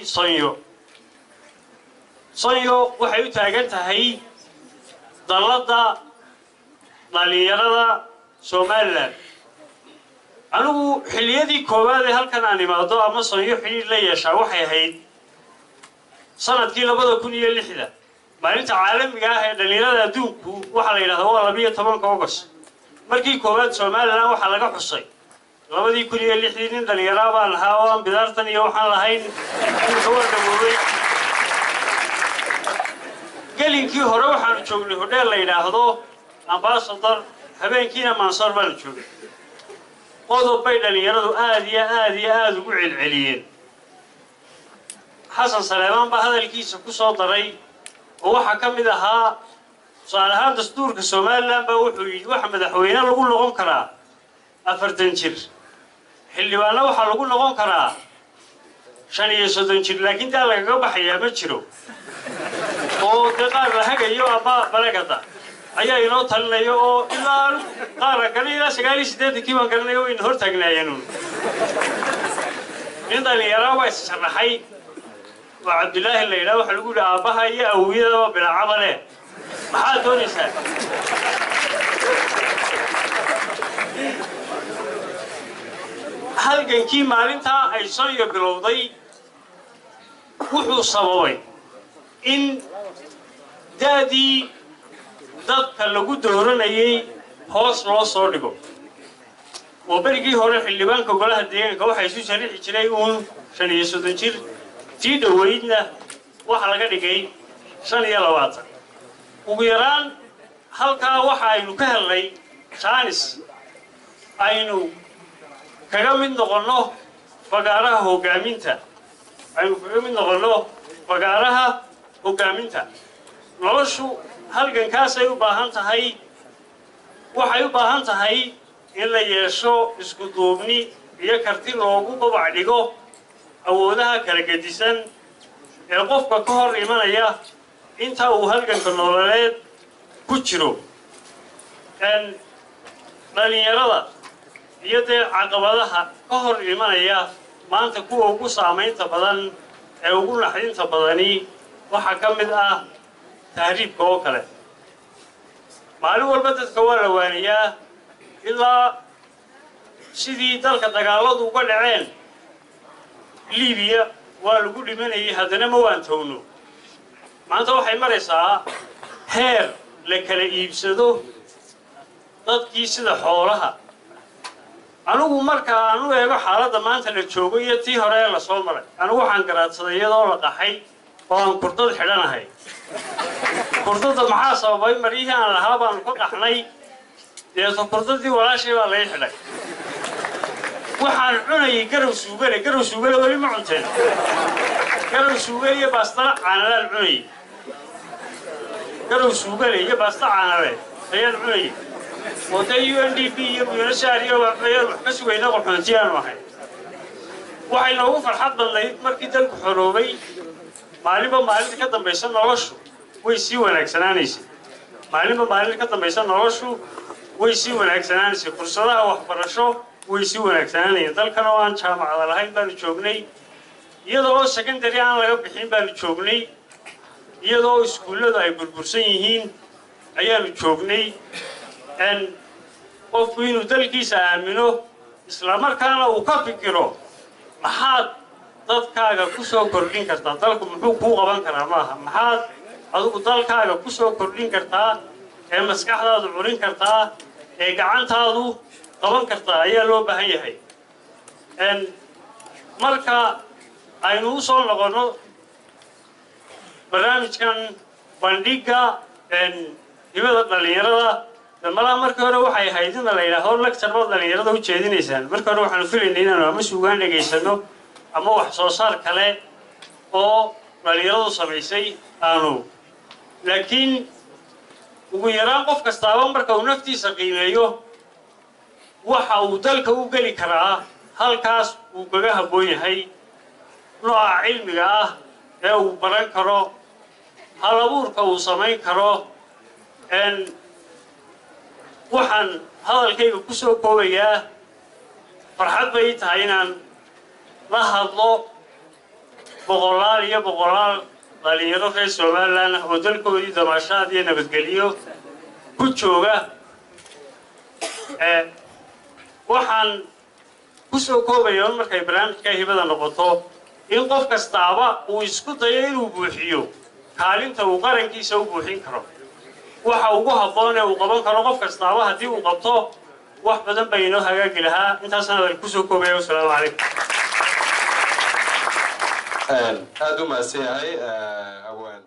صنيو waxay u taagan tahay dalada dhalinyarada Soomaaliland anigu xiliyadii koowaad ee halkan aan imaado ama Soomaaliya xiriir la yeeshay waxay ahayd sanadkii 2006 maalinta caalamiga ah ee dhalinyarada adduunku waxa la yiraahdo 12 August markii koowaad Soomaaliland waxa laga xusay 2006 nin dhalinyaro baan lahaa oo bidaartan iyo waxaan lahayn soo dhawoobay gelinkii hore waxaan joognay hodeel la yiraahdo ambassador habeenkiina Mansoor baan joogay qodob bay dhalinyaradu aad ugu celceliyeen Xasan Salaaman baa hadalkiisa ku soo daray oo waxa kamid ahaa saalahan dastuurka Soomaaliland baa wuxuu yiri wax madaxweyne lagu noqon karaa 40 jir xildhibaano waxa lagu noqon karaa 35 jir laakiin taa laga baxaya ma jiro oo qaar la hagayo ama balagada ayaa inoo talinayo oo ilaa qaar kale ilaa 98 kii baan garanayo in hor taagnaayeen in dhalinyaro way sharaxay waa Cabdullaahi Leeyla waxa lagu yiraahdaa aabaha iyo awiyada bilaa camale maxaa doonaysaa halgankii maalinta ay Soomaaliya bilowday wuxuu sababay in daadii dadka lagu dooranayay hoos loo soo dhigo oo berigii hore xildhibaanka golaha deegaanka waxa isu sharixi jiray 35 jir tii dhaweydna waxa laga dhigay 25 ugu yaraan halkaa waxa aynu ka helnay chance aynu kaga mid noqono fagaaraha hogaaminta noloshu halgankaas ay u baahan tahay waxay u baahan tahay in la yeesho isku duubni iyo karti loogu qabac dhigo awoodaha kala gedisan ee qofka ka hor imanaya inta uu halganka nololeed ku jiro dhalinyarada iyo caqabadaha ka hor imanaya maanta kuwa ugu saameynta badan ee ugu naxdinta badani waxa kamid ah tahriibka oo kale maalin walba dadka waa la waaniyaa ilaa sidii dalka dagaaladu uga dhaceen Liibiya waa lagu dhimanayay haddana ma waan toogno maanta waxay maraysaa heer la kala iibsado dadkii sida xoolaha anigu marka aanu eego xaaladda maanta la joogo iyo tii hore la soo maray anigu waxaan garaadsaday iyadoo la qaxay oo aan kurdad xidhanahay kurdada maxaa sababay marihii aan lahaa baan ka qaxnay deeso kurdadii walaashay baa laga xidhay waxaan cunayay garow suugale weli ma cunteen garow suugale iyo baasta caanalaan cunayay garow suugale iyo baasta caanale ayaan cunayay وده UNDP يمشي وعيال مسوينا وحنتيان واحد وحنا هو فرحات بالله مركي دلك حروبي معلم كده بيسان نرشوا ويسي ونكسنانيس معلم كده بيسان نرشوا ويسي ونكسنانيس فرصة وحبرشوا ويسي ونكسنانيس دلك أنا وان شام على الهاي بالشوغني يدو سكندري أنا لقى بحين بالشوغني يدو سكولة ده يبربرسينهين أيام الشوغني أن قفينو دلكيس آمنو إسلامر كان وكفكرو محاد dadkaaga ku soo kordhin kartaa dalku muxuu ku qaban karaa maaha maxaad adigu dalkaaga ku soo kordhin kartaa ee maskaxdaadu curin kartaa ee gacantaadu qaban kartaa ayaa loo baahan yahay marka aynu u soo noqono barnaamijkan bandhiga hibada dhalinyarada malaha markii hore waxay ahayd in la yiraahdo lecture baad dhalinyarada u jeedinaysaan markii hore waxaan filaynay inaan ama suugaan dhageysano ama wax soo saar kale oo dhalinyaradu samaysay aanu laakiin ugu yaraan qof kastaaba marka uu naftiisa qiimeeyo waxa uu dalka u geli karaa halkaas uu kaga habboon yahay nooca cilmiga ah ee uu baran karo hal abuurka uu samayn karo waxaan hadalkayga ku soo koobayaa farxad bay tahay inaan la hadlo boqolaal iyo boqolaal dhalinyaro reer Somaliland oo dalkoodii damaashaad iyo nabadgelyo ku jooga waxaan ku soo koobayaa markay barnaamijka hibada noqoto in qof kastaaba uu isku dayo inuu buuxiyo kaalinta uu qarankiisa u buuxin karo waxa ugu habboon ee uu qaban karo qof kastaaba haddii uu qabto wax badan bay inoo hagaagi lahaa intaasna aan ku soo koobayaa. Assalaamu calaykum. aad u mahadsan yahay abwaan